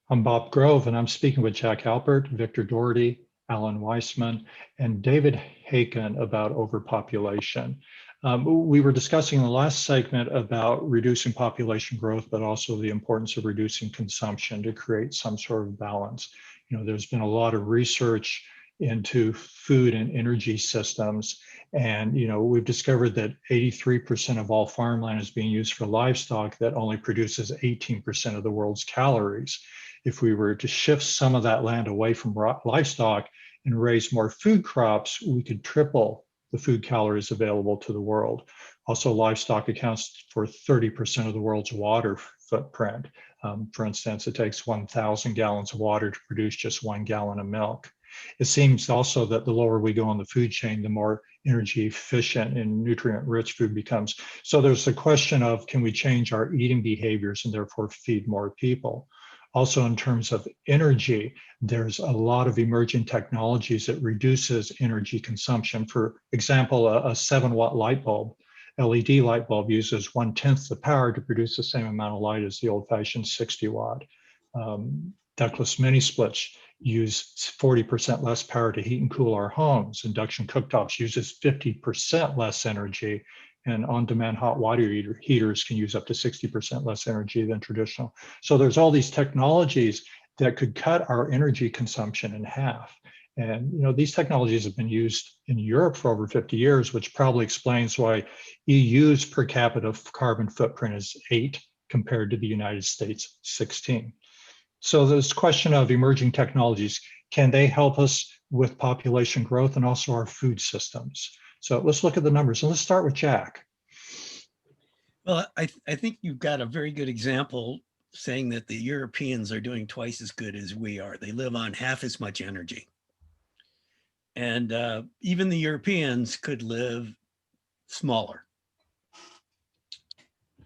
I'm Bob Grove, and I'm speaking with Jack Alpert, Victor Dhougherty, Alan Weisman, and David Hakin about overpopulation. We were discussing in the last segment about reducing population growth, but also the importance of reducing consumption to create some sort of balance. There's been a lot of research into food and energy systems. And, we've discovered that 83% of all farmland is being used for livestock that only produces 18% of the world's calories. If we were to shift some of that land away from livestock and raise more food crops, we could triple the food calories available to the world. Also, livestock accounts for 30% of the world's water footprint. For instance, it takes 1,000 gallons of water to produce just 1 gallon of milk. It seems also that the lower we go on the food chain, the more energy efficient and nutrient-rich food becomes. So there's the question of, can we change our eating behaviors and therefore feed more people? Also, in terms of energy, there's a lot of emerging technologies that reduces energy consumption. For example, a 7-watt light bulb, LED light bulb, uses 1/10 the power to produce the same amount of light as the old-fashioned 60-watt. Ductless mini splits use 40% less power to heat and cool our homes. Induction cooktops uses 50% less energy, and on-demand hot water heaters can use up to 60% less energy than traditional. So there's all these technologies that could cut our energy consumption in half. And these technologies have been used in Europe for over 50 years, which probably explains why EU's per capita carbon footprint is 8 compared to the United States 16. So this question of emerging technologies, can they help us with population growth and also our food systems? So let's look at the numbers, and let's start with Jack. Well, I think you've got a very good example saying that the Europeans are doing twice as good as we are. They live on half as much energy. And even the Europeans could live smaller.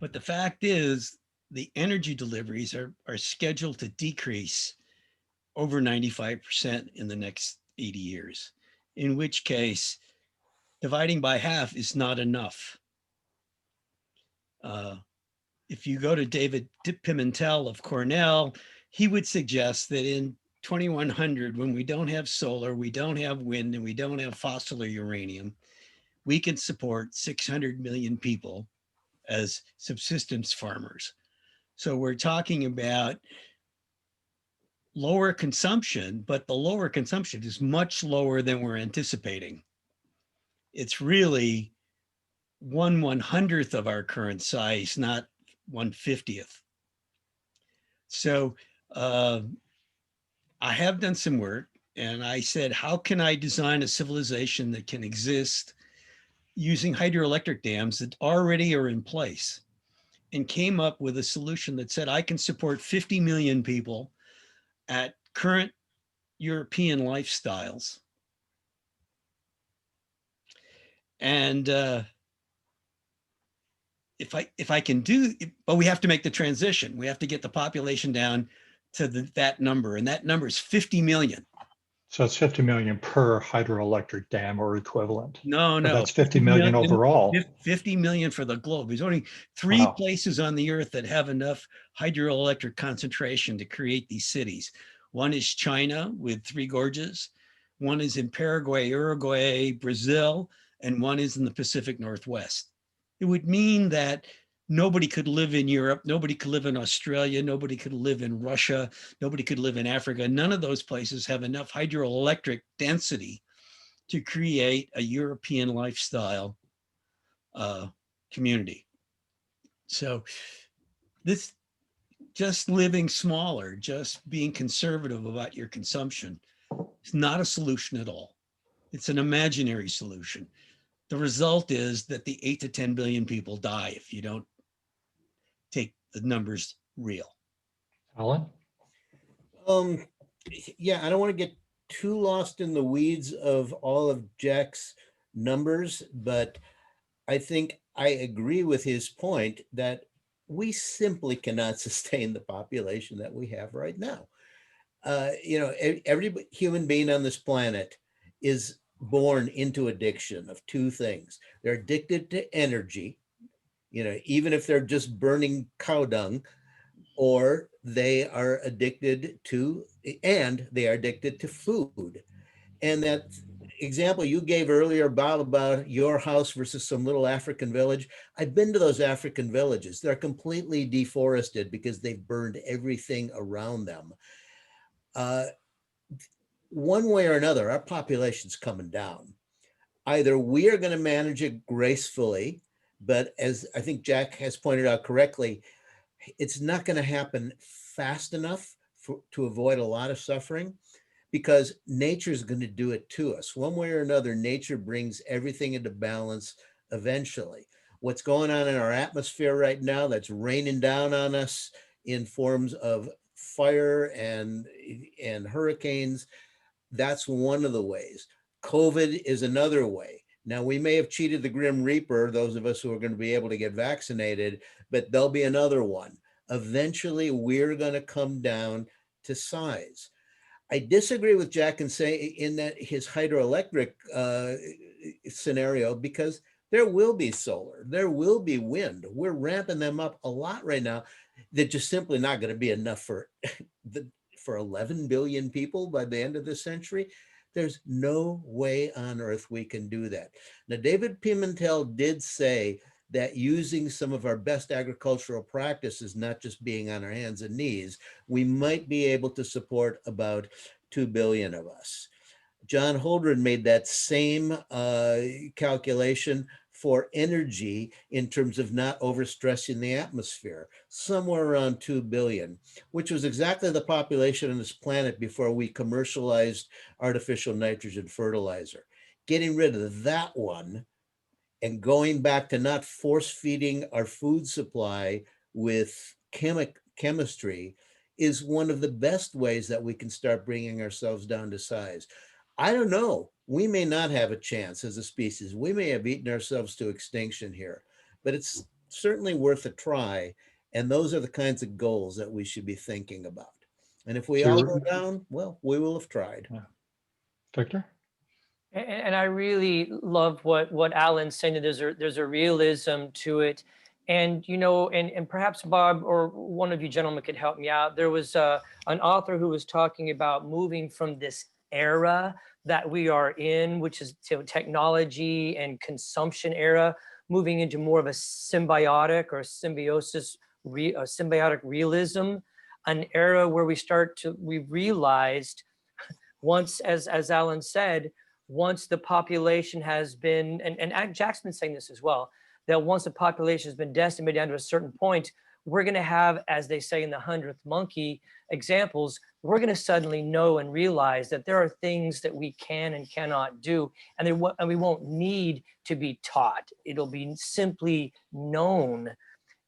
But the fact is, the energy deliveries are scheduled to decrease over 95% in the next 80 years, in which case dividing by half is not enough. If you go to David Pimentel of Cornell, he would suggest that in 2100, when we don't have solar, we don't have wind, and we don't have fossil or uranium, we can support 600 million people as subsistence farmers. So we're talking about lower consumption, but the lower consumption is much lower than we're anticipating. It's really 1/100th of our current size, not 1/50th. So I have done some work, and I said, how can I design a civilization that can exist using hydroelectric dams that already are in place? And came up with a solution that said I can support 50 million people at current European lifestyles. And if I can do, but we have to make the transition. We have to get the population down to that number, and that number is 50 million. So it's 50 million per hydroelectric dam or equivalent. No, but that's 50 million overall. 50 million for the globe. There's only 3 places on the earth that have enough hydroelectric concentration to create these cities. One is China with 3 gorges. One is in Paraguay, Uruguay, Brazil, and one is in the Pacific Northwest. It would mean that nobody could live in Europe, nobody could live in Australia, nobody could live in Russia, nobody could live in Africa. None of those places have enough hydroelectric density to create a European lifestyle community. So this, just living smaller, just being conservative about your consumption, is not a solution at all. It's an imaginary solution. The result is that the 8 to 10 billion people die if you don't take the numbers real. Alan? Yeah, I don't want to get too lost in the weeds of all of Jack's numbers, but I think I agree with his point that we simply cannot sustain the population that we have right now. Every human being on this planet is born into addiction of 2 things. They're addicted to energy, even if they're just burning cow dung, or they are addicted to, and they are addicted to food. And that example you gave earlier, Bob, about your house versus some little African village, I've been to those African villages. They're completely deforested because they've burned everything around them. One way or another, our population's coming down. Either we are going to manage it gracefully, but as I think Jack has pointed out correctly, it's not going to happen fast enough to avoid a lot of suffering, because nature is going to do it to us. One way or another, nature brings everything into balance eventually. What's going on in our atmosphere right now that's raining down on us in forms of fire and hurricanes, that's one of the ways. COVID is another way. Now, we may have cheated the Grim Reaper, those of us who are going to be able to get vaccinated, but there'll be another one. Eventually, we're going to come down to size. I disagree with Jack in that his hydroelectric scenario, because there will be solar, there will be wind. We're ramping them up a lot right now. They're just simply not going to be enough for 11 billion people by the end of this century. There's no way on earth we can do that. Now, David Pimentel did say that using some of our best agricultural practices, not just being on our hands and knees, we might be able to support about 2 billion of us. John Holdren made that same calculation for energy in terms of not overstressing the atmosphere, somewhere around 2 billion, which was exactly the population on this planet before we commercialized artificial nitrogen fertilizer. Getting rid of that one and going back to not force feeding our food supply with chemistry is one of the best ways that we can start bringing ourselves down to size. I don't know. We may not have a chance as a species. We may have eaten ourselves to extinction here, but it's certainly worth a try. And those are the kinds of goals that we should be thinking about. And if we all go down, well, we will have tried. Yeah. Victor? And I really love what Alan's saying, that there's a realism to it. And, you know, and perhaps Bob or one of you gentlemen could help me out. There was an author who was talking about moving from this era that we are in, which is technology and consumption era, moving into more of a symbiotic or symbiosis, symbiotic realism, an era where we realized once, as Alan said, once the population has been, and Jack's been saying this as well, that once the population has been decimated down to a certain point, we're going to have, as they say in the 100th Monkey examples, we're going to suddenly know and realize that there are things that we can and cannot do, and we won't need to be taught. It'll be simply known.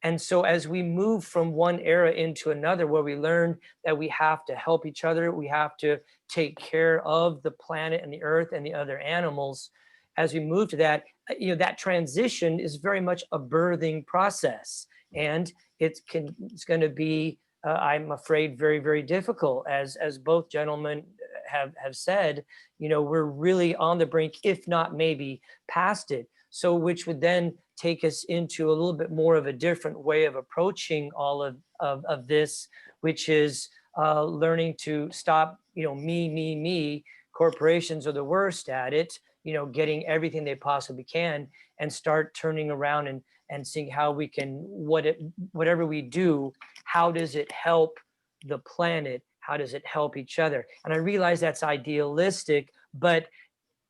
And so as we move from one era into another, where we learn that we have to help each other, we have to take care of the planet and the earth and the other animals, as we move to that, you know, that transition is very much a birthing process. And it's going to be, I'm afraid, very, very difficult. As both gentlemen have said, you know, we're really on the brink, if not maybe past it. So which would then take us into a little bit more of a different way of approaching all of this, which is learning to stop, you know, me. Corporations are the worst at it, you know, getting everything they possibly can, and start turning around and seeing how we can, whatever we do, how does it help the planet? How does it help each other? And I realize that's idealistic, but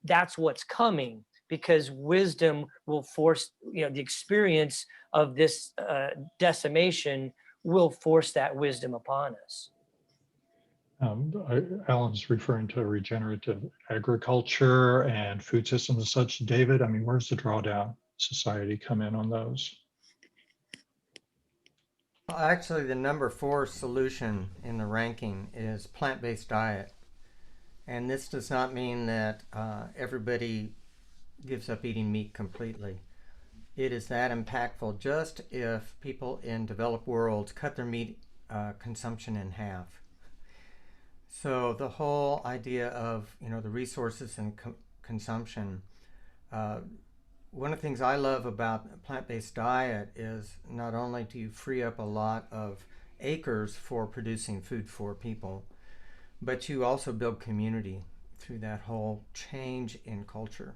that's what's coming, because wisdom will force, you know, the experience of this decimation will force that wisdom upon us. Alan's referring to regenerative agriculture and food systems and such. David, I mean, where's the Drawdown Society come in on those? Well, actually, the number 4 solution in the ranking is plant-based diet. And this does not mean that everybody gives up eating meat completely. It is that impactful just if people in developed worlds cut their meat consumption in half. So the whole idea of, you know, the resources and consumption, one of the things I love about a plant-based diet is not only do you free up a lot of acres for producing food for people, but you also build community through that whole change in culture.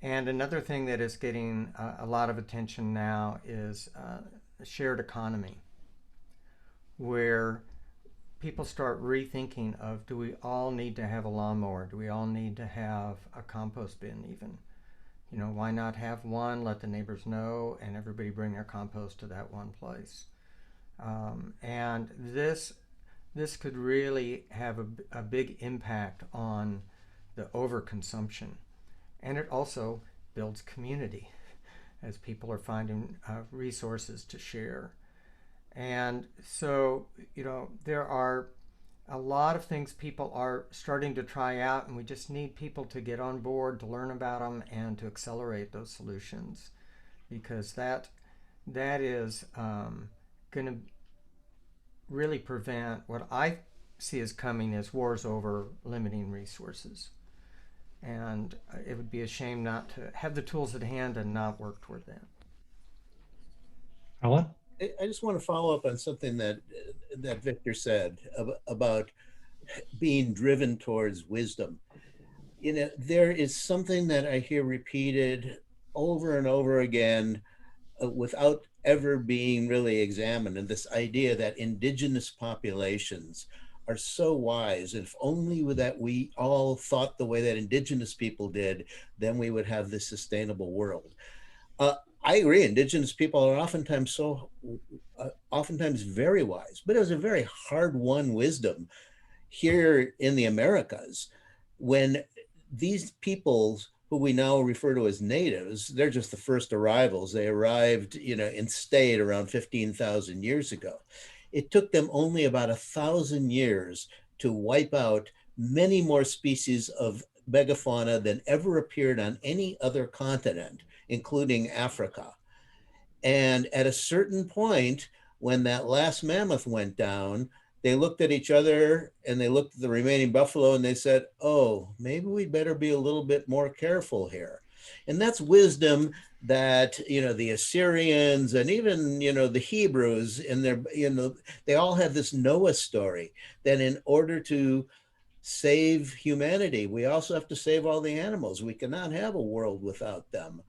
And another thing that is getting a lot of attention now is shared economy, where people start rethinking of, do we all need to have a lawnmower? Do we all need to have a compost bin even? You know, why not have one, let the neighbors know, and everybody bring their compost to that one place? And this could really have a big impact on the overconsumption. And it also builds community as people are finding resources to share. And so, you know, there are a lot of things people are starting to try out, and we just need people to get on board, to learn about them, and to accelerate those solutions, because that is going to really prevent what I see as coming as wars over limiting resources. And it would be a shame not to have the tools at hand and not work toward that. Alan? I just want to follow up on something that Victor said about being driven towards wisdom. You know, there is something that I hear repeated over and over again without ever being really examined, and this idea that indigenous populations are so wise. If only that we all thought the way that indigenous people did, then we would have this sustainable world. I agree. Indigenous people are oftentimes very wise, but it was a very hard-won wisdom here in the Americas. When these peoples, who we now refer to as natives, they're just the first arrivals. They arrived, you know, and stayed around 15,000 years ago. It took them only about 1,000 years to wipe out many more species of megafauna than ever appeared on any other continent, including Africa. And at a certain point, when that last mammoth went down, they looked at each other and they looked at the remaining buffalo and they said, oh, maybe we better be a little bit more careful here. And that's wisdom that, you know, the Assyrians and even, you know, the Hebrews in their, you know, they all have this Noah story, that in order to save humanity, we also have to save all the animals. We cannot have a world without them.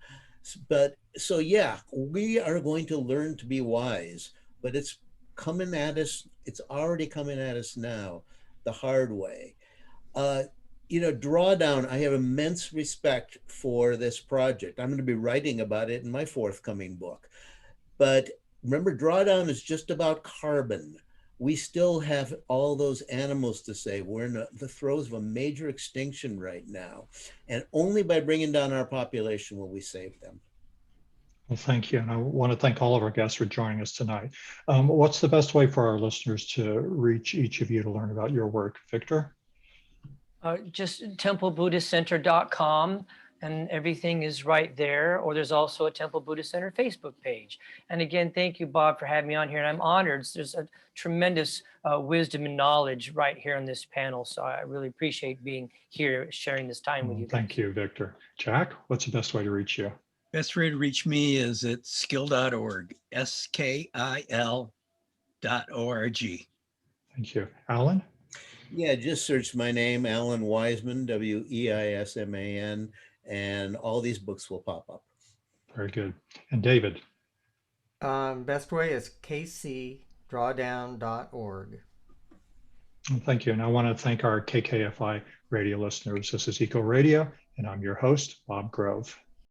But so, yeah, we are going to learn to be wise, but it's coming at us. It's already coming at us now, the hard way. You know, Drawdown, I have immense respect for this project. I'm going to be writing about it in my forthcoming book. But remember, Drawdown is just about carbon. We still have all those animals to save. We're in the throes of a major extinction right now. And only by bringing down our population will we save them. Well, thank you. And I want to thank all of our guests for joining us tonight. What's the best way for our listeners to reach each of you to learn about your work? Victor? Just templebuddhistcenter.com, and everything is right there. Or there's also a Temple Buddhist Center Facebook page. And again, thank you, Bob, for having me on here. And I'm honored. There's a tremendous wisdom and knowledge right here on this panel. So I really appreciate being here, sharing this time with you guys. Thank you, Victor. Jack, what's the best way to reach you? Best way to reach me is at skill.org, skil.org. Thank you. Alan? Yeah, just search my name, Alan Weisman, Weisman, and all these books will pop up. Very good. And David? Best way is kcdrawdown.org. Thank you. And I want to thank our KKFI radio listeners. This is Eco Radio, and I'm your host, Bob Grove.